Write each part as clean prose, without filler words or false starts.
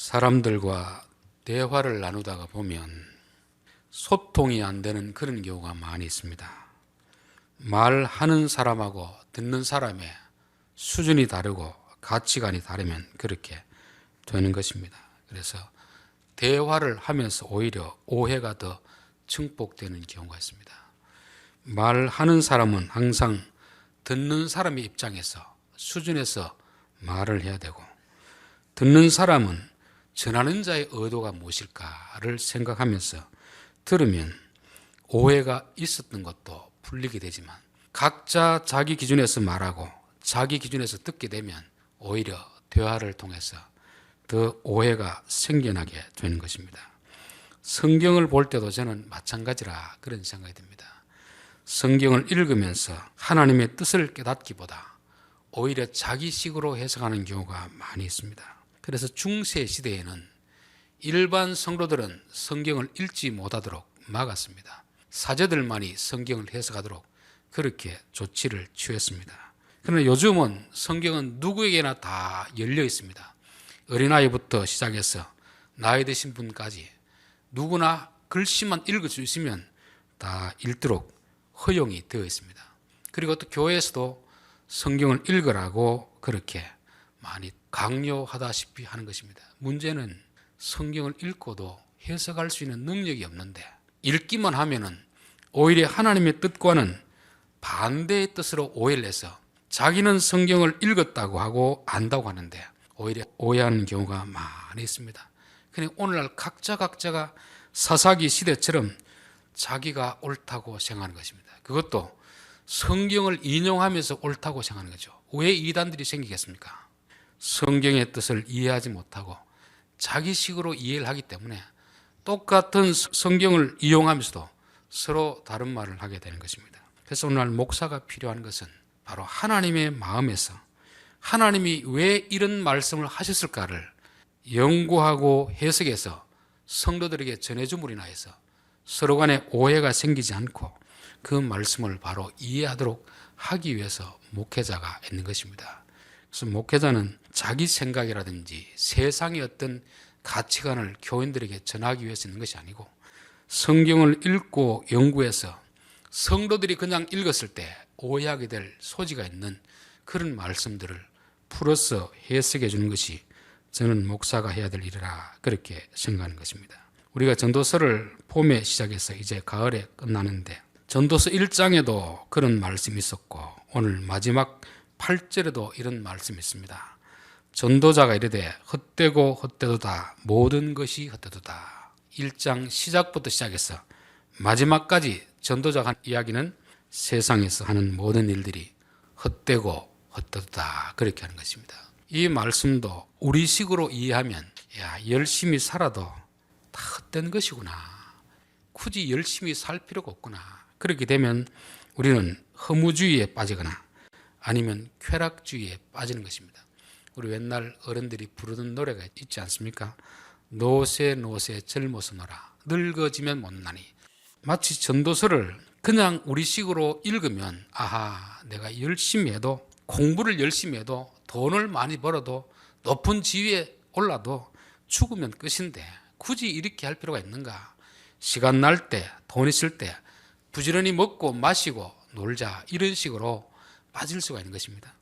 사람들과 대화를 나누다가 보면 소통이 안 되는 그런 경우가 많이 있습니다. 말하는 사람하고 듣는 사람의 수준이 다르고 가치관이 다르면 그렇게 되는 것입니다. 그래서 대화를 하면서 오히려 오해가 더 증폭되는 경우가 있습니다. 말하는 사람은 항상 듣는 사람의 입장에서 수준에서 말을 해야 되고, 듣는 사람은 전하는 자의 의도가 무엇일까를 생각하면서 들으면 오해가 있었던 것도 풀리게 되지만, 각자 자기 기준에서 말하고 자기 기준에서 듣게 되면 오히려 대화를 통해서 더 오해가 생겨나게 되는 것입니다. 성경을 볼 때도 저는 마찬가지라 그런 생각이 듭니다. 성경을 읽으면서 하나님의 뜻을 깨닫기보다 오히려 자기식으로 해석하는 경우가 많이 있습니다. 그래서 중세 시대에는 일반 성도들은 성경을 읽지 못하도록 막았습니다. 사제들만이 성경을 해석하도록 그렇게 조치를 취했습니다. 그러나 요즘은 성경은 누구에게나 다 열려 있습니다. 어린아이부터 시작해서 나이 드신 분까지 누구나 글씨만 읽을 수 있으면 다 읽도록 허용이 되어 있습니다. 그리고 또 교회에서도 성경을 읽으라고 그렇게 많이 강요하다시피 하는 것입니다. 문제는 성경을 읽고도 해석할 수 있는 능력이 없는데, 읽기만 하면은 오히려 하나님의 뜻과는 반대의 뜻으로 오해를 해서 자기는 성경을 읽었다고 하고 안다고 하는데 오히려 오해하는 경우가 많이 있습니다. 그러니까 오늘날 각자가 사사기 시대처럼 자기가 옳다고 생각하는 것입니다. 그것도 성경을 인용하면서 옳다고 생각하는 거죠. 왜 이단들이 생기겠습니까? 성경의 뜻을 이해하지 못하고 자기식으로 이해를 하기 때문에 똑같은 성경을 이용하면서도 서로 다른 말을 하게 되는 것입니다. 그래서 오늘날 목사가 필요한 것은 바로 하나님의 마음에서 하나님이 왜 이런 말씀을 하셨을까를 연구하고 해석해서 성도들에게 전해줌으로 인하여서 서로 간에 오해가 생기지 않고 그 말씀을 바로 이해하도록 하기 위해서 목회자가 있는 것입니다. 그래서 목회자는 자기 생각이라든지 세상의 어떤 가치관을 교인들에게 전하기 위해서 있는 것이 아니고, 성경을 읽고 연구해서 성도들이 그냥 읽었을 때 오해하게 될 소지가 있는 그런 말씀들을 풀어서 해석해 주는 것이 저는 목사가 해야 될 일이라 그렇게 생각하는 것입니다. 우리가 전도서를 봄에 시작해서 이제 가을에 끝나는데, 전도서 1장에도 그런 말씀이 있었고 오늘 마지막 8절에도 이런 말씀이 있습니다. 전도자가 이르되 헛되고 헛되도다, 모든 것이 헛되도다. 1장 시작부터 시작해서 마지막까지 전도자가 한 이야기는 세상에서 하는 모든 일들이 헛되고 헛되도다 그렇게 하는 것입니다. 이 말씀도 우리식으로 이해하면 열심히 살아도 다 헛된 것이구나, 굳이 열심히 살 필요가 없구나, 그렇게 되면 우리는 허무주의에 빠지거나 아니면 쾌락주의에 빠지는 것입니다. 우리 옛날 어른들이 부르던 노래가 있지 않습니까? 노새 젊어서 놀아 늙어지면 못나니. 마치 전도서를 그냥 우리식으로 읽으면 내가 열심히 해도, 공부를 열심히 해도, 돈을 많이 벌어도, 높은 지위에 올라도 죽으면 끝인데 굳이 이렇게 할 필요가 있는가? 시간 날 때, 돈 있을 때 부지런히 먹고 마시고 놀자, 이런 식으로 빠질 수가 있는 것입니다.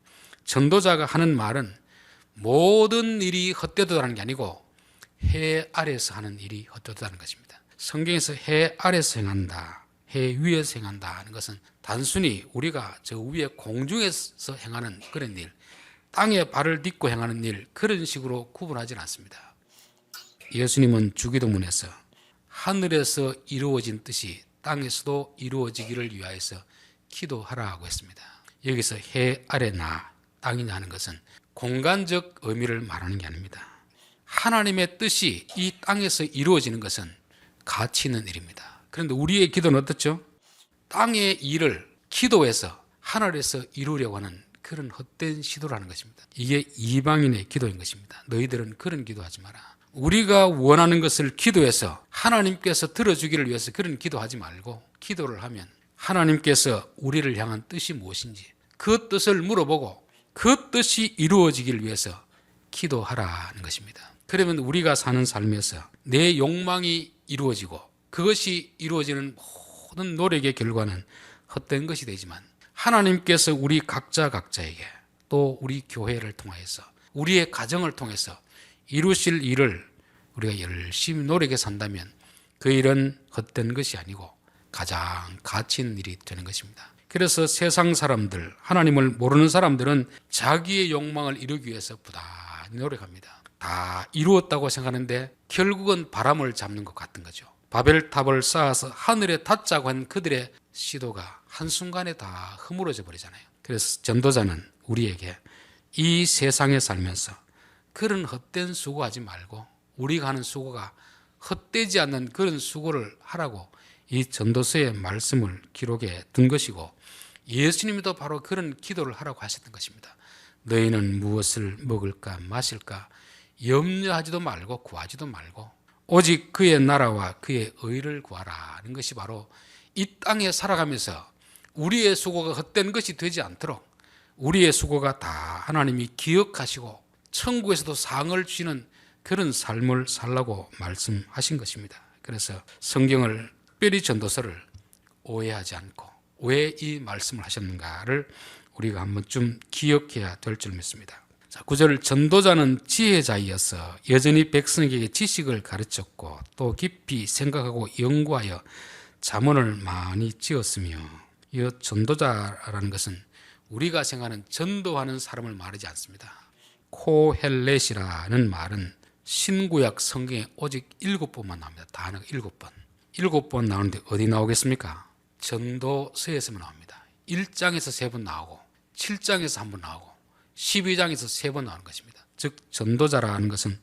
전도자가 하는 말은 모든 일이 헛되도다는 게 아니고 해 아래에서 하는 일이 헛되도다는 것입니다. 성경에서 해 아래에서 행한다, 해 위에서 행한다 하는 것은 단순히 우리가 저 위에 공중에서 행하는 그런 일, 땅에 발을 딛고 행하는 일, 그런 식으로 구분하지는 않습니다. 예수님은 주기도문에서 하늘에서 이루어진 뜻이 땅에서도 이루어지기를 위하여서 기도하라고 했습니다. 여기서 해 아래나 땅이나 하는 것은 공간적 의미를 말하는 게 아닙니다. 하나님의 뜻이 이 땅에서 이루어지는 것은 가치 있는 일입니다. 그런데 우리의 기도는 어떻죠? 땅의 일을 기도해서 하늘에서 이루려고 하는 그런 헛된 시도라는 것입니다. 이게 이방인의 기도인 것입니다. 너희들은 그런 기도하지 마라. 우리가 원하는 것을 기도해서 하나님께서 들어주기를 위해서 그런 기도하지 말고, 기도를 하면 하나님께서 우리를 향한 뜻이 무엇인지 그 뜻을 물어보고 그 뜻이 이루어지기를 위해서 기도하라는 것입니다. 그러면 우리가 사는 삶에서 내 욕망이 이루어지고 그것이 이루어지는 모든 노력의 결과는 헛된 것이 되지만 하나님께서 우리 각자에게 또 우리 교회를 통하여서 우리의 가정을 통해서 이루실 일을 우리가 열심히 노력해서 한다면 그 일은 헛된 것이 아니고 가장 가치 있는 일이 되는 것입니다. 그래서 세상 사람들, 하나님을 모르는 사람들은 자기의 욕망을 이루기 위해서 부단히 노력합니다. 다 이루었다고 생각하는데 결국은 바람을 잡는 것 같은 거죠. 바벨탑을 쌓아서 하늘에 닿자고 한 그들의 시도가 한순간에 다 허물어져 버리잖아요. 그래서 전도자는 우리에게 이 세상에 살면서 그런 헛된 수고하지 말고 우리가 하는 수고가 헛되지 않는 그런 수고를 하라고 이 전도서의 말씀을 기록해 둔 것이고 예수님도 바로 그런 기도를 하라고 하셨던 것입니다. 너희는 무엇을 먹을까 마실까 염려하지도 말고 구하지도 말고 오직 그의 나라와 그의 의를 구하라는 것이 바로 이 땅에 살아가면서 우리의 수고가 헛된 것이 되지 않도록 우리의 수고가 다 하나님이 기억하시고 천국에서도 상을 주시는 그런 삶을 살라고 말씀하신 것입니다. 그래서 성경을 특별히 전도서를 오해하지 않고 왜 이 말씀을 하셨는가를 우리가 한번 좀 기억해야 될 줄 믿습니다. 자, 9절 전도자는 지혜자이어서 여전히 백성에게 지식을 가르쳤고 또 깊이 생각하고 연구하여 자문을 많이 지었으며 이 전도자라는 것은 우리가 생각하는 전도하는 사람을 말하지 않습니다. 코헬렛이라는 말은 신구약 성경에 오직 7번만 나옵니다. 단어가 7번. 7번 나오는데 어디 나오겠습니까? 전도서에서만 나옵니다. 1장에서 3번 나오고 7장에서 1번 나오고 12장에서 3번 나오는 것입니다. 즉 전도자라는 것은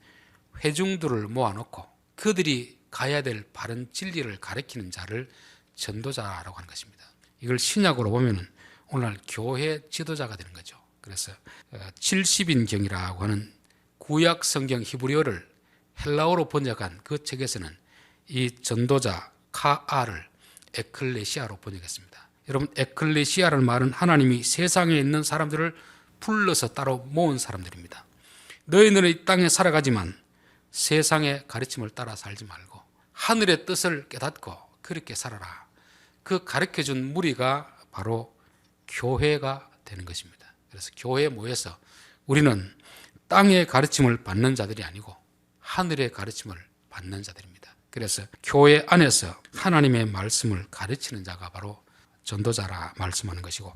회중들을 모아놓고 그들이 가야 될 바른 진리를 가르치는 자를 전도자라고 하는 것입니다. 이걸 신약으로 보면 오늘날 교회 지도자가 되는 거죠. 그래서 70인경이라고 하는 구약 성경 히브리어를 헬라어로 번역한 그 책에서는 이 전도자 카아를 에클레시아로 번역했습니다. 여러분 에클레시아라는 말은 하나님이 세상에 있는 사람들을 불러서 따로 모은 사람들입니다. 너희는 이 땅에 살아가지만 세상의 가르침을 따라 살지 말고 하늘의 뜻을 깨닫고 그렇게 살아라. 그 가르쳐준 무리가 바로 교회가 되는 것입니다. 그래서 교회에 모여서 우리는 땅의 가르침을 받는 자들이 아니고 하늘의 가르침을 받는 자들입니다. 그래서 교회 안에서 하나님의 말씀을 가르치는 자가 바로 전도자라 말씀하는 것이고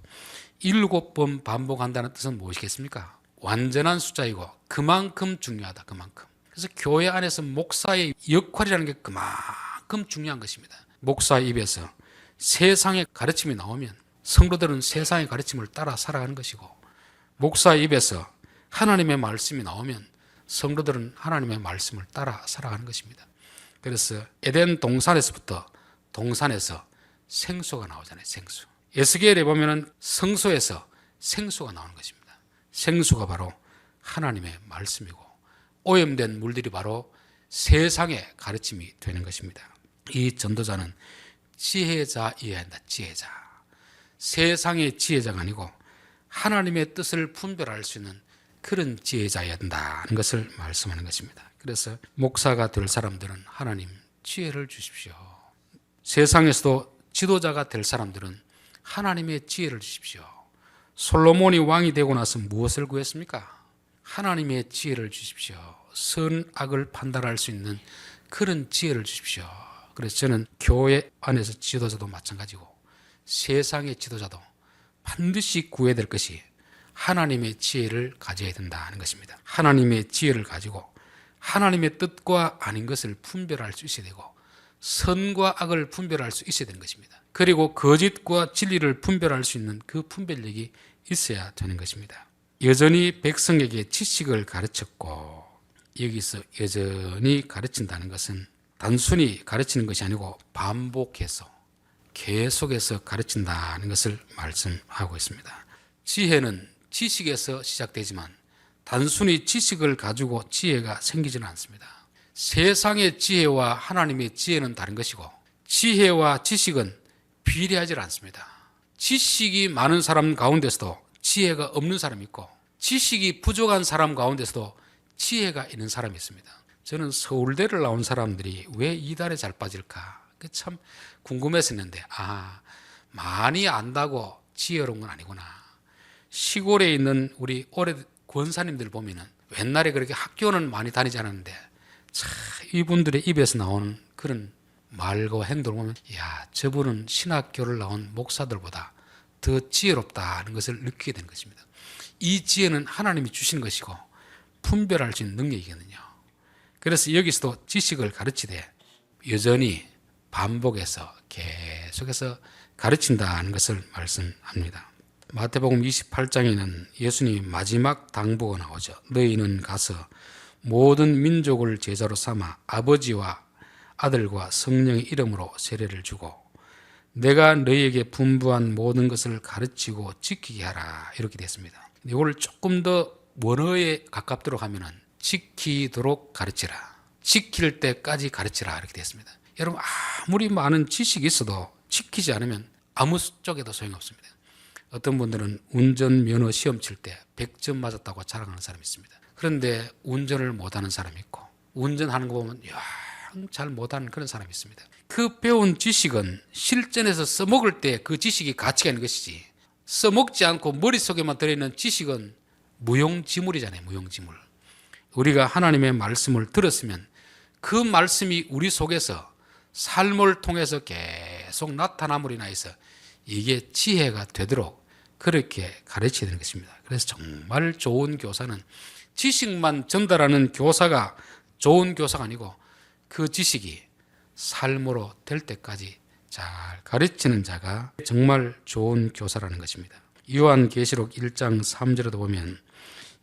7번 반복한다는 뜻은 무엇이겠습니까? 완전한 숫자이고 그만큼 중요하다. 그만큼. 그래서 교회 안에서 목사의 역할이라는 게 그만큼 중요한 것입니다. 목사 입에서 세상의 가르침이 나오면 성도들은 세상의 가르침을 따라 살아가는 것이고 목사 입에서 하나님의 말씀이 나오면 성도들은 하나님의 말씀을 따라 살아가는 것입니다. 그래서 에덴 동산에서부터 동산에서 생수가 나오잖아요. 생수. 에스겔에 보면은 성소에서 생수가 나오는 것입니다. 생수가 바로 하나님의 말씀이고 오염된 물들이 바로 세상의 가르침이 되는 것입니다. 이 전도자는 지혜자이어야 한다. 지혜자. 세상의 지혜자가 아니고 하나님의 뜻을 분별할 수 있는 그런 지혜자여야 한다는 것을 말씀하는 것입니다. 그래서 목사가 될 사람들은 하나님 지혜를 주십시오. 세상에서도 지도자가 될 사람들은 하나님의 지혜를 주십시오. 솔로몬이 왕이 되고 나서 무엇을 구했습니까? 하나님의 지혜를 주십시오. 선악을 판단할 수 있는 그런 지혜를 주십시오. 그래서 저는 교회 안에서 지도자도 마찬가지고 세상의 지도자도 반드시 구해야 될 것이 하나님의 지혜를 가져야 된다는 것입니다. 하나님의 지혜를 가지고 하나님의 뜻과 아닌 것을 분별할 수 있어야 되고 선과 악을 분별할 수 있어야 되는 것입니다. 그리고 거짓과 진리를 분별할 수 있는 그 분별력이 있어야 되는 것입니다. 여전히 백성에게 지식을 가르쳤고 여기서 여전히 가르친다는 것은 단순히 가르치는 것이 아니고 반복해서 계속해서 가르친다는 것을 말씀하고 있습니다. 지혜는 지식에서 시작되지만 단순히 지식을 가지고 지혜가 생기지는 않습니다. 세상의 지혜와 하나님의 지혜는 다른 것이고 지혜와 지식은 비례하지 않습니다. 지식이 많은 사람 가운데서도 지혜가 없는 사람이 있고 지식이 부족한 사람 가운데서도 지혜가 있는 사람이 있습니다. 저는 서울대를 나온 사람들이 왜 이달에 잘 빠질까? 그 참 궁금했었는데, 많이 안다고 지혜로운 건 아니구나. 시골에 있는 우리 오래 권사님들 보면은 옛날에 그렇게 학교는 많이 다니지 않았는데, 참 이분들의 입에서 나오는 그런 말과 행동을 보면, 저분은 신학교를 나온 목사들보다 더 지혜롭다는 것을 느끼게 되는 것입니다. 이 지혜는 하나님이 주신 것이고 분별할 수 있는 능력이거든요. 그래서 여기서도 지식을 가르치되 여전히 반복해서 계속해서 가르친다는 것을 말씀합니다. 마태복음 28장에는 예수님이 마지막 당부가 나오죠. 너희는 가서 모든 민족을 제자로 삼아 아버지와 아들과 성령의 이름으로 세례를 주고 내가 너희에게 분부한 모든 것을 가르치고 지키게 하라, 이렇게 됐습니다. 이걸 조금 더 원어에 가깝도록 하면은 지키도록 가르치라, 지킬 때까지 가르치라, 이렇게 됐습니다. 여러분, 아무리 많은 지식이 있어도 지키지 않으면 아무 쪽에도 소용없습니다. 어떤 분들은 운전면허 시험 칠 때 100점 맞았다고 자랑하는 사람이 있습니다. 그런데 운전을 못하는 사람이 있고, 운전하는 거 보면 잘 못하는 그런 사람이 있습니다. 그 배운 지식은 실전에서 써먹을 때 그 지식이 가치가 있는 것이지, 써먹지 않고 머릿속에만 들어있는 지식은 무용지물이잖아요. 무용지물. 우리가 하나님의 말씀을 들었으면 그 말씀이 우리 속에서 삶을 통해서 계속 나타남으로 인해서 이게 지혜가 되도록 그렇게 가르쳐야 되는 것입니다. 그래서 정말 좋은 교사는 지식만 전달하는 교사가 좋은 교사가 아니고 그 지식이 삶으로 될 때까지 잘 가르치는 자가 정말 좋은 교사라는 것입니다. 요한계시록 1장 3절에도 보면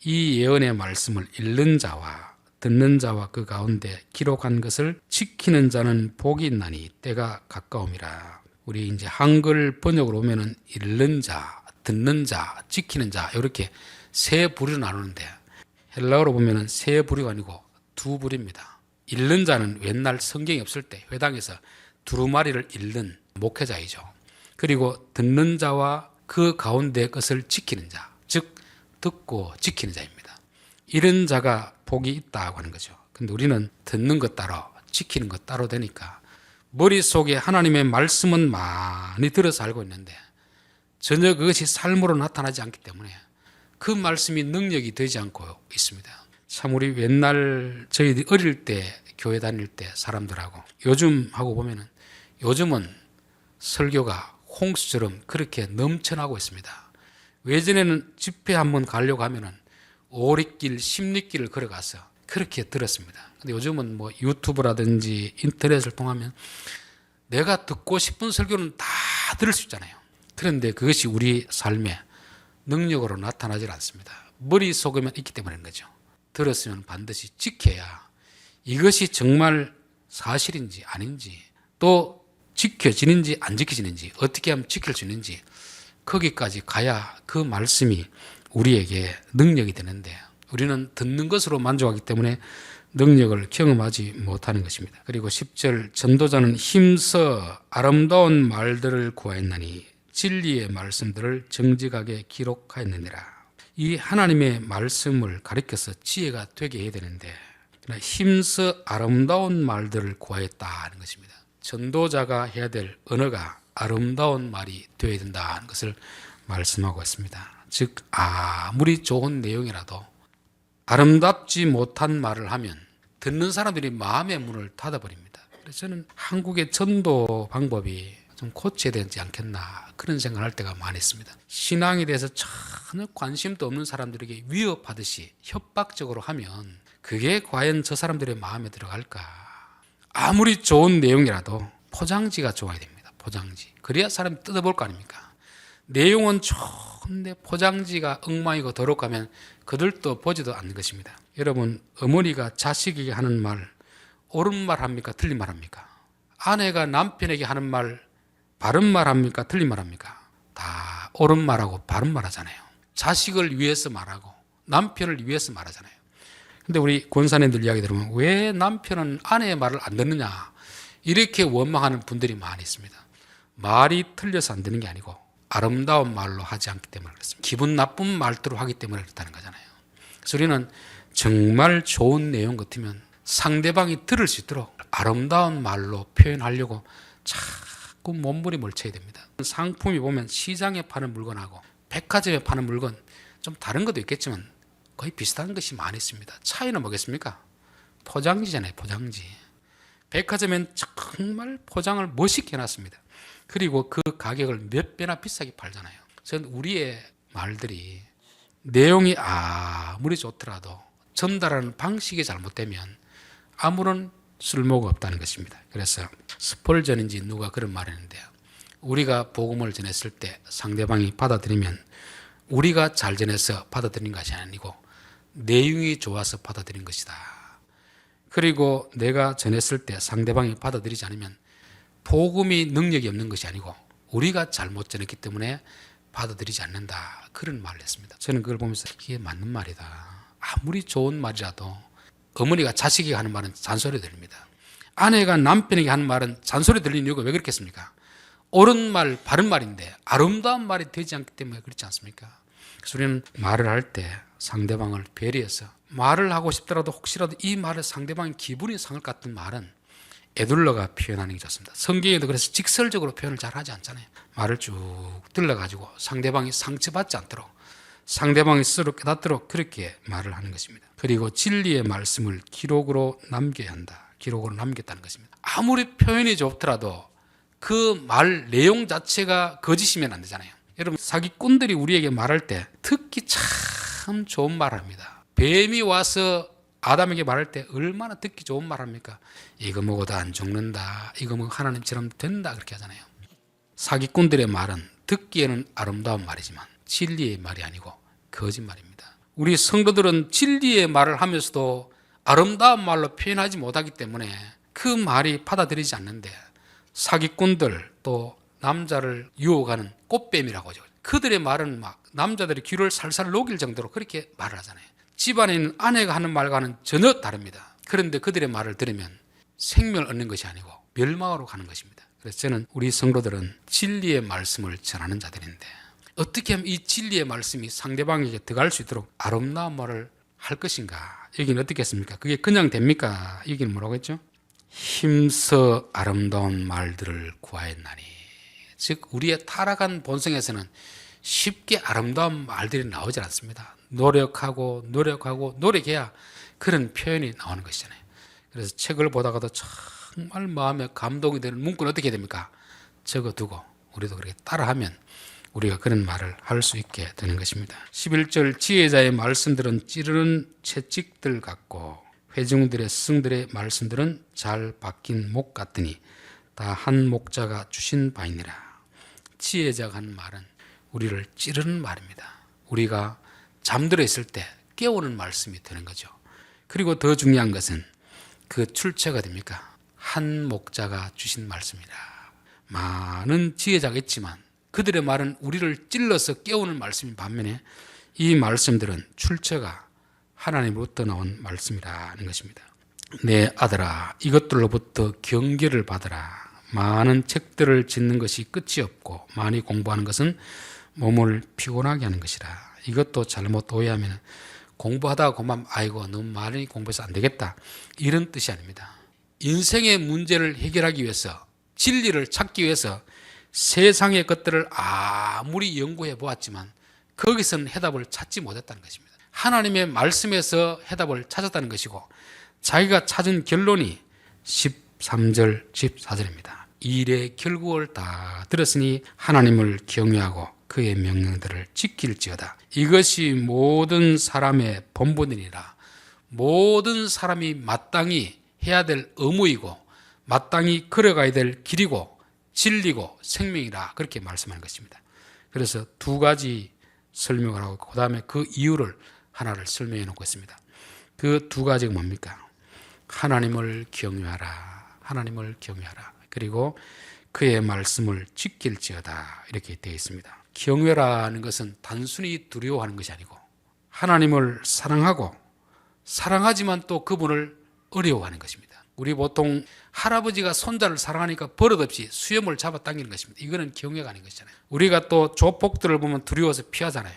이 예언의 말씀을 읽는 자와 듣는 자와 그 가운데 기록한 것을 지키는 자는 복이 있나니 때가 가까움이라. 우리 이제 한글 번역으로 보면은 읽는 자, 듣는 자, 지키는 자, 이렇게 세 부류로 나누는데 헬라어로 보면은 세 부류가 아니고 두 부류입니다. 읽는 자는 옛날 성경이 없을 때 회당에서 두루마리를 읽는 목회자이죠. 그리고 듣는 자와 그 가운데 것을 지키는 자, 즉 듣고 지키는 자입니다. 이런 자가 복이 있다고 하는 거죠. 근데 우리는 듣는 것 따로 지키는 것 따로 되니까 머릿속에 하나님의 말씀은 많이 들어서 알고 있는데 전혀 그것이 삶으로 나타나지 않기 때문에 그 말씀이 능력이 되지 않고 있습니다. 참 우리 옛날 저희들이 어릴 때 교회 다닐 때 사람들하고 요즘하고 보면은 요즘은 설교가 홍수처럼 그렇게 넘쳐나고 있습니다. 예전에는 집회 한번 가려고 하면은 오리길, 십리길을 걸어가서 그렇게 들었습니다. 근데 요즘은 뭐 유튜브라든지 인터넷을 통하면 내가 듣고 싶은 설교는 다 들을 수 있잖아요. 그런데 그것이 우리 삶의 능력으로 나타나질 않습니다. 머릿속에만 있기 때문인 거죠. 들었으면 반드시 지켜야 이것이 정말 사실인지 아닌지, 또 지켜지는지 안 지켜지는지, 어떻게 하면 지킬 수 있는지 거기까지 가야 그 말씀이 우리에게 능력이 되는데 우리는 듣는 것으로 만족하기 때문에 능력을 경험하지 못하는 것입니다. 그리고 10절 전도자는 힘써 아름다운 말들을 구하였나니 진리의 말씀들을 정직하게 기록하였느니라. 이 하나님의 말씀을 가르쳐서 지혜가 되게 해야 되는데 힘써 아름다운 말들을 구하였다는 것입니다. 전도자가 해야 될 언어가 아름다운 말이 되어야 된다는 것을 말씀하고 있습니다. 즉 아무리 좋은 내용이라도 아름답지 못한 말을 하면 듣는 사람들이 마음의 문을 닫아버립니다. 그래서 저는 한국의 전도 방법이 좀 고쳐야 되지 않겠나 그런 생각을 할 때가 많이 있습니다. 신앙에 대해서 전혀 관심도 없는 사람들에게 위협하듯이 협박적으로 하면 그게 과연 저 사람들의 마음에 들어갈까? 아무리 좋은 내용이라도 포장지가 좋아야 됩니다. 포장지. 그래야 사람이 뜯어볼 거 아닙니까? 내용은 좋은데 포장지가 엉망이고 더럽다면 그들도 보지도 않는 것입니다. 여러분, 어머니가 자식에게 하는 말 옳은 말 합니까? 틀린 말 합니까? 아내가 남편에게 하는 말 바른 말 합니까? 틀린 말 합니까? 다 옳은 말하고 바른 말 하잖아요. 자식을 위해서 말하고 남편을 위해서 말하잖아요. 근데 우리 권사님들 이야기 들으면 왜 남편은 아내의 말을 안 듣느냐 이렇게 원망하는 분들이 많이 있습니다. 말이 틀려서 안 되는 게 아니고 아름다운 말로 하지 않기 때문에 그렇습니다. 기분 나쁜 말투로 하기 때문에 그렇다는 거잖아요. 그래서 우리는 정말 좋은 내용 같으면 상대방이 들을 수 있도록 아름다운 말로 표현하려고 자꾸 몸부림을 쳐야 됩니다. 상품이 보면 시장에 파는 물건하고 백화점에 파는 물건 좀 다른 것도 있겠지만 거의 비슷한 것이 많이 있습니다. 차이는 뭐겠습니까? 포장지잖아요. 포장지. 백화점엔 정말 포장을 멋있게 해놨습니다. 그리고 그 가격을 몇 배나 비싸게 팔잖아요. 저는 우리의 말들이 내용이 아무리 좋더라도 전달하는 방식이 잘못되면 아무런 쓸모가 없다는 것입니다. 그래서 스펄전인지 누가 그런 말을 했는데요. 우리가 복음을 전했을 때 상대방이 받아들이면 우리가 잘 전해서 받아들인 것이 아니고 내용이 좋아서 받아들인 것이다. 그리고 내가 전했을 때 상대방이 받아들이지 않으면 복음이 능력이 없는 것이 아니고 우리가 잘못 전했기 때문에 받아들이지 않는다. 그런 말을 했습니다. 저는 그걸 보면서 이게 맞는 말이다. 아무리 좋은 말이라도 어머니가 자식에게 하는 말은 잔소리 들립니다. 아내가 남편에게 하는 말은 잔소리 들리는 이유가 왜 그렇겠습니까? 옳은 말, 바른 말인데 아름다운 말이 되지 않기 때문에 그렇지 않습니까? 그래서 우리는 말을 할 때 상대방을 배려해서 말을 하고 싶더라도 혹시라도 이 말에 상대방의 기분이 상할 것 같은 말은 에둘러가 표현하는 게 좋습니다. 성경에도 그래서 직설적으로 표현을 잘 하지 않잖아요. 말을 쭉 들러가지고 상대방이 상처받지 않도록 상대방이 스스로 깨닫도록 그렇게 말을 하는 것입니다. 그리고 진리의 말씀을 기록으로 남겨야 한다. 기록으로 남겼다는 것입니다. 아무리 표현이 좋더라도 그 말 내용 자체가 거짓이면 안 되잖아요. 여러분 사기꾼들이 우리에게 말할 때 특히 참 좋은 말을 합니다. 뱀이 와서 아담에게 말할 때 얼마나 듣기 좋은 말 합니까? 이거 먹어도 안 죽는다. 이거 먹으면 하나님처럼 된다. 그렇게 하잖아요. 사기꾼들의 말은 듣기에는 아름다운 말이지만 진리의 말이 아니고 거짓말입니다. 우리 성도들은 진리의 말을 하면서도 아름다운 말로 표현하지 못하기 때문에 그 말이 받아들이지 않는데 사기꾼들 또 남자를 유혹하는 꽃뱀이라고 하죠. 그들의 말은 막 남자들이 귀를 살살 녹일 정도로 그렇게 말을 하잖아요. 집안에 있는 아내가 하는 말과는 전혀 다릅니다. 그런데 그들의 말을 들으면 생명을 얻는 것이 아니고 멸망으로 가는 것입니다. 그래서 저는 우리 성도들은 진리의 말씀을 전하는 자들인데 어떻게 하면 이 진리의 말씀이 상대방에게 들어갈 수 있도록 아름다운 말을 할 것인가? 여기는 어떻게 했습니까? 그게 그냥 됩니까? 여기는 뭐라고 했죠? 힘써 아름다운 말들을 구하였나니. 즉 우리의 타락한 본성에서는 쉽게 아름다운 말들이 나오지 않습니다. 노력하고 노력해야 그런 표현이 나오는 것이잖아요. 그래서 책을 보다가도 정말 마음에 감동이 되는 문구는 어떻게 됩니까? 적어두고 우리도 그렇게 따라하면 우리가 그런 말을 할 수 있게 되는 것입니다. 11절 지혜자의 말씀들은 찌르는 채찍들 같고 회중들의 스승들의 말씀들은 잘 박힌 목 같으니 다 한 목자가 주신 바이니라. 지혜자가 하는 말은 우리를 찌르는 말입니다. 우리가 잠들어 있을 때 깨우는 말씀이 되는 거죠. 그리고 더 중요한 것은 그 출처가 됩니까? 한 목자가 주신 말씀이라. 많은 지혜자가 있지만 그들의 말은 우리를 찔러서 깨우는 말씀인 반면에 이 말씀들은 출처가 하나님으로부터 나온 말씀이라는 것입니다. 내 아들아 이것들로부터 경계를 받으라. 많은 책들을 짓는 것이 끝이 없고 많이 공부하는 것은 몸을 피곤하게 하는 것이라. 이것도 잘못 오해하면 공부하다가 그만 아이고 너무 많이 공부해서 안 되겠다 이런 뜻이 아닙니다. 인생의 문제를 해결하기 위해서 진리를 찾기 위해서 세상의 것들을 아무리 연구해 보았지만 거기서는 해답을 찾지 못했다는 것입니다. 하나님의 말씀에서 해답을 찾았다는 것이고 자기가 찾은 결론이 13절 14절입니다. 일의 결국을 다 들었으니 하나님을 경외하고 그의 명령들을 지킬지어다. 이것이 모든 사람의 본분이니라. 모든 사람이 마땅히 해야 될 의무이고 마땅히 걸어가야 될 길이고 진리고 생명이라 그렇게 말씀하는 것입니다. 그래서 두 가지 설명을 하고 그 다음에 그 이유를 하나를 설명해 놓고 있습니다. 그 두 가지가 뭡니까? 하나님을 경외하라. 하나님을 경외하라. 그리고 그의 말씀을 지킬지어다 이렇게 되어 있습니다. 경외라는 것은 단순히 두려워하는 것이 아니고 하나님을 사랑하고 사랑하지만 또 그분을 어려워하는 것입니다. 우리 보통 할아버지가 손자를 사랑하니까 버릇없이 수염을 잡아당기는 것입니다. 이거는 경외가 아닌 것이잖아요. 우리가 또 조폭들을 보면 두려워서 피하잖아요.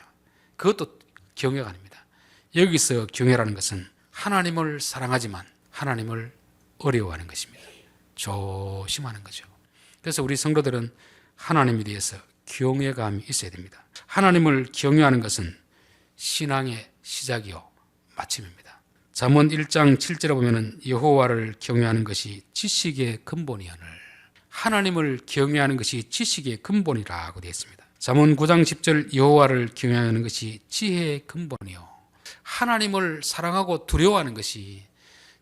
그것도 경외가 아닙니다. 여기서 경외라는 것은 하나님을 사랑하지만 하나님을 어려워하는 것입니다. 조심하는 거죠. 그래서 우리 성도들은 하나님에 대해서 경외감이 있어야 됩니다. 하나님을 경외하는 것은 신앙의 시작이요 마침입니다. 잠언 1장 7절에 보면은 여호와를 경외하는 것이 지식의 근본이오늘, 하나님을 경외하는 것이 지식의 근본이라고 되어 있습니다. 잠언 9장 10절 여호와를 경외하는 것이 지혜의 근본이요, 하나님을 사랑하고 두려워하는 것이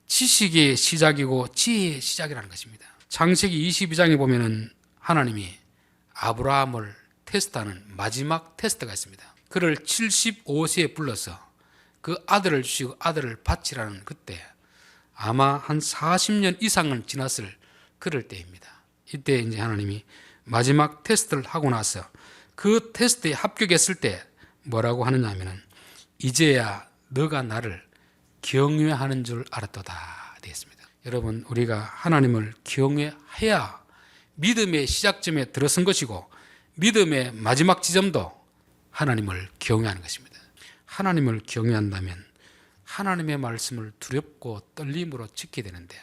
지식의 시작이고 지혜의 시작이라는 것입니다. 창세기 22장에 보면은 하나님이 아브라함을 테스트하는 마지막 테스트가 있습니다. 그를 75세에 불러서 그 아들을 주시고 아들을 바치라는 그때 아마 한 40년 이상은 지났을 그럴 때입니다. 이때 이제 하나님이 마지막 테스트를 하고 나서 그 테스트에 합격했을 때 뭐라고 하느냐 하면은 이제야 너가 나를 경외하는 줄 알았도다 되었습니다. 여러분, 우리가 하나님을 경외해야 믿음의 시작점에 들어선 것이고 믿음의 마지막 지점도 하나님을 경외하는 것입니다. 하나님을 경외한다면 하나님의 말씀을 두렵고 떨림으로 지켜야 되는데,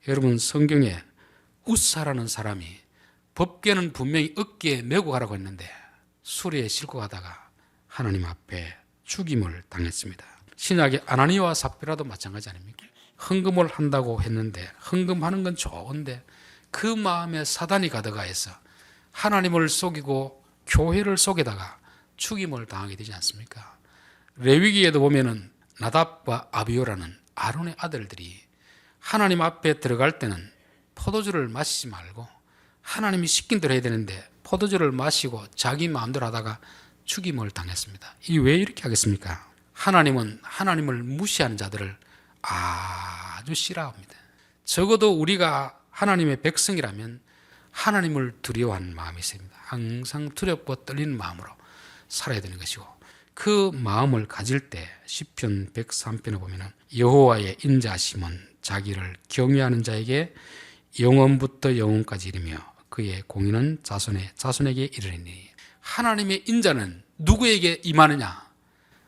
여러분, 성경에 웃사라는 사람이 법궤는 분명히 어깨에 메고 가라고 했는데 수레에 싣고 가다가 하나님 앞에 죽임을 당했습니다. 신약의 아나니아와 삽비라도 마찬가지 아닙니까? 헌금을 한다고 했는데, 헌금하는 건 좋은데 그 마음에 사단이 가득해서 하나님을 속이고 교회를 속에다가 죽임을 당하게 되지 않습니까? 레위기에도 보면은 나답과 아비오라는 아론의 아들들이 하나님 앞에 들어갈 때는 포도주를 마시지 말고 하나님이 시킨 대로 해야 되는데 포도주를 마시고 자기 마음대로 하다가 죽임을 당했습니다. 이 왜 이렇게 하겠습니까? 하나님은 하나님을 무시하는 자들을 아주 싫어합니다. 적어도 우리가 하나님의 백성이라면 하나님을 두려워하는 마음이 있습니다. 항상 두렵고 떨리는 마음으로 살아야 되는 것이고, 그 마음을 가질 때 시편 103편에 보면 여호와의 인자심은 자기를 경외하는 자에게 영원부터 영원까지 이르며 그의 공의는 자손에게 이르리니. 하나님의 인자는 누구에게 임하느냐?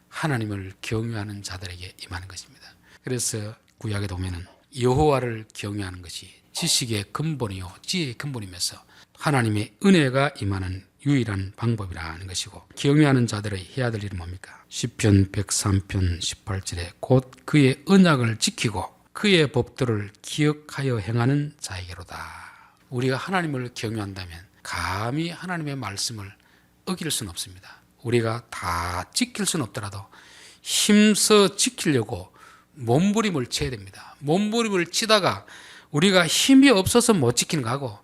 하나님을 경외하는 자들에게 임하는 것입니다. 그래서 구약에 보면은 여호와를 경외하는 것이 지식의 근본이요 지혜의 근본이면서 하나님의 은혜가 임하는 유일한 방법이라는 것이고, 경외하는 자들의 해야 될 일은 뭡니까? 시편 103편 18절에 곧 그의 언약을 지키고 그의 법도를 기억하여 행하는 자에게로다. 우리가 하나님을 경외한다면 감히 하나님의 말씀을 어길 수는 없습니다. 우리가 다 지킬 수는 없더라도 힘써 지키려고 몸부림을 쳐야 됩니다. 몸부림을 치다가 우리가 힘이 없어서 못 지키는 거하고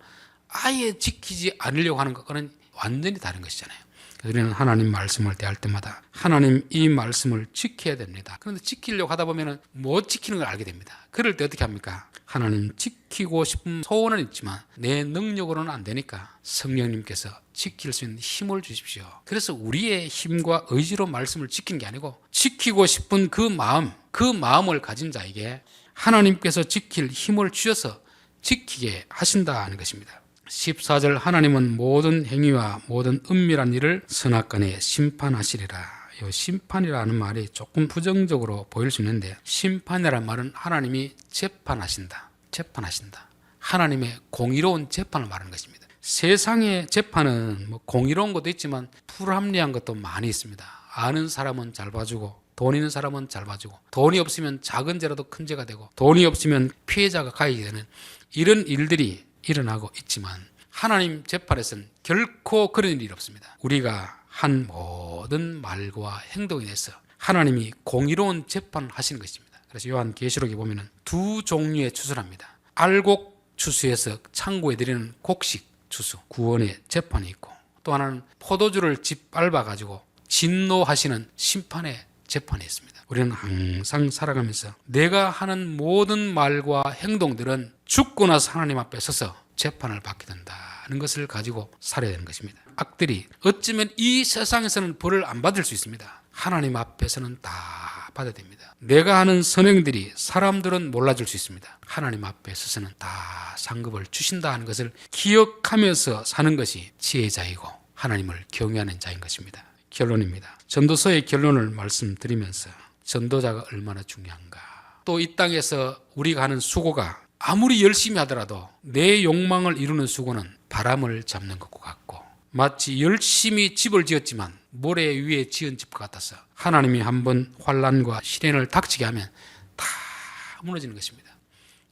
아예 지키지 않으려고 하는 것과는 완전히 다른 것이잖아요. 우리는 하나님 말씀을 대할 때마다 하나님 이 말씀을 지켜야 됩니다. 그런데 지키려고 하다 보면 못 지키는 걸 알게 됩니다. 그럴 때 어떻게 합니까? 하나님 지키고 싶은 소원은 있지만 내 능력으로는 안 되니까 성령님께서 지킬 수 있는 힘을 주십시오. 그래서 우리의 힘과 의지로 말씀을 지키는 게 아니고 지키고 싶은 그 마음을 가진 자에게 하나님께서 지킬 힘을 주셔서 지키게 하신다는 것입니다. 14절 하나님은 모든 행위와 모든 은밀한 일을 선악간에 심판하시리라. 이 심판이라는 말이 조금 부정적으로 보일 수 있는데, 심판이라는 말은 하나님이 재판하신다. 하나님의 공의로운 재판을 말하는 것입니다. 세상의 재판은 뭐 공의로운 것도 있지만 불합리한 것도 많이 있습니다. 아는 사람은 잘 봐주고 돈 있는 사람은 잘 봐주고, 돈이 없으면 작은 죄라도 큰 죄가 되고, 돈이 없으면 피해자가 가해게 되는 이런 일들이 일어나고 있지만 하나님 재판에서는 결코 그런 일이 없습니다. 우리가 한 모든 말과 행동에 대해서 하나님이 공의로운 재판을 하시는 것입니다. 그래서 요한계시록에 보면 두 종류의 추수를 합니다. 알곡 추수에서 창고에 드리는 곡식 추수, 구원의 재판이 있고, 또 하나는 포도주를 짓밟아 가지고 진노하시는 심판의 재판이 있습니다. 우리는 항상 살아가면서 내가 하는 모든 말과 행동들은 죽고 나서 하나님 앞에 서서 재판을 받게 된다는 것을 가지고 살아야 되는 것입니다. 악들이 어쩌면 이 세상에서는 벌을 안 받을 수 있습니다. 하나님 앞에서는 다 받아야 됩니다. 내가 하는 선행들이 사람들은 몰라줄 수 있습니다. 하나님 앞에 서서는 다 상급을 주신다는 것을 기억하면서 사는 것이 지혜자이고 하나님을 경외하는 자인 것입니다. 결론입니다. 전도서의 결론을 말씀드리면서 전도자가 얼마나 중요한가. 또 이 땅에서 우리가 하는 수고가 아무리 열심히 하더라도 내 욕망을 이루는 수고는 바람을 잡는 것과 같고, 마치 열심히 집을 지었지만 모래 위에 지은 집과 같아서 하나님이 한번 환난과 시련을 닥치게 하면 다 무너지는 것입니다.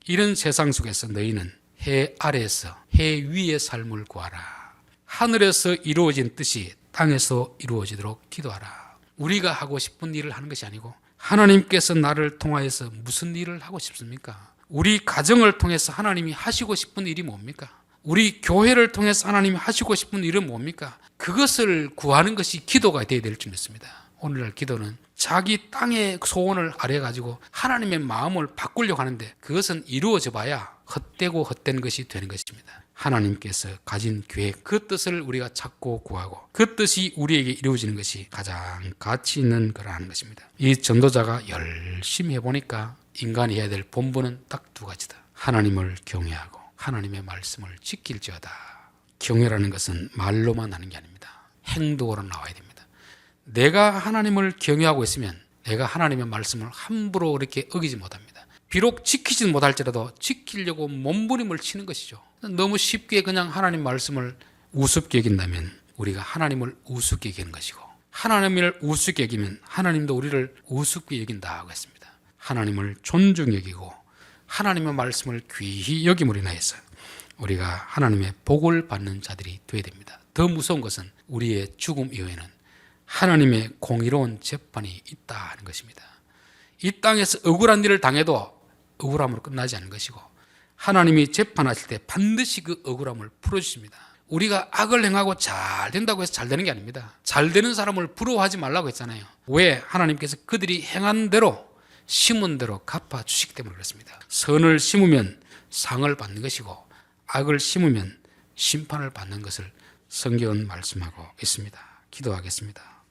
이런 세상 속에서 너희는 해 아래에서 해 위의 삶을 구하라. 하늘에서 이루어진 뜻이 땅에서 이루어지도록 기도하라. 우리가 하고 싶은 일을 하는 것이 아니고 하나님께서 나를 통하여서 무슨 일을 하고 싶습니까? 우리 가정을 통해서 하나님이 하시고 싶은 일이 뭡니까? 우리 교회를 통해서 하나님이 하시고 싶은 일은 뭡니까? 그것을 구하는 것이 기도가 되어야 될 줄 믿습니다. 오늘날 기도는 자기 땅의 소원을 아뢰가지고 하나님의 마음을 바꾸려고 하는데 그것은 이루어져 봐야 헛되고 헛된 것이 되는 것입니다. 하나님께서 가진 계획, 그 뜻을 우리가 찾고 구하고 그 뜻이 우리에게 이루어지는 것이 가장 가치 있는 거라는 것입니다. 이 전도자가 열심히 해보니까 인간이 해야 될 본분은 딱 두 가지다. 하나님을 경외하고 하나님의 말씀을 지킬지어다. 경외라는 것은 말로만 하는 게 아닙니다. 행동으로 나와야 됩니다. 내가 하나님을 경외하고 있으면 내가 하나님의 말씀을 함부로 이렇게 어기지 못합니다. 비록 지키지 못할지라도 지키려고 몸부림을 치는 것이죠. 너무 쉽게 그냥 하나님 말씀을 우습게 여긴다면 우리가 하나님을 우습게 여기는 것이고, 하나님을 우습게 여기면 하나님도 우리를 우습게 여긴다고 했습니다. 하나님을 존중히 여기고 하나님의 말씀을 귀히 여김으로 인하여서 우리가 하나님의 복을 받는 자들이 되어야 됩니다. 더 무서운 것은 우리의 죽음 이후에는 하나님의 공의로운 재판이 있다 하는 것입니다. 이 땅에서 억울한 일을 당해도 억울함으로 끝나지 않는 것이고, 하나님이 재판하실 때 반드시 그 억울함을 풀어주십니다. 우리가 악을 행하고 잘 된다고 해서 잘 되는 게 아닙니다. 잘 되는 사람을 부러워하지 말라고 했잖아요. 왜? 하나님께서 그들이 행한 대로 심은 대로 갚아주시기 때문에 그렇습니다. 선을 심으면 상을 받는 것이고 악을 심으면 심판을 받는 것을 성경은 말씀하고 있습니다. 기도하겠습니다.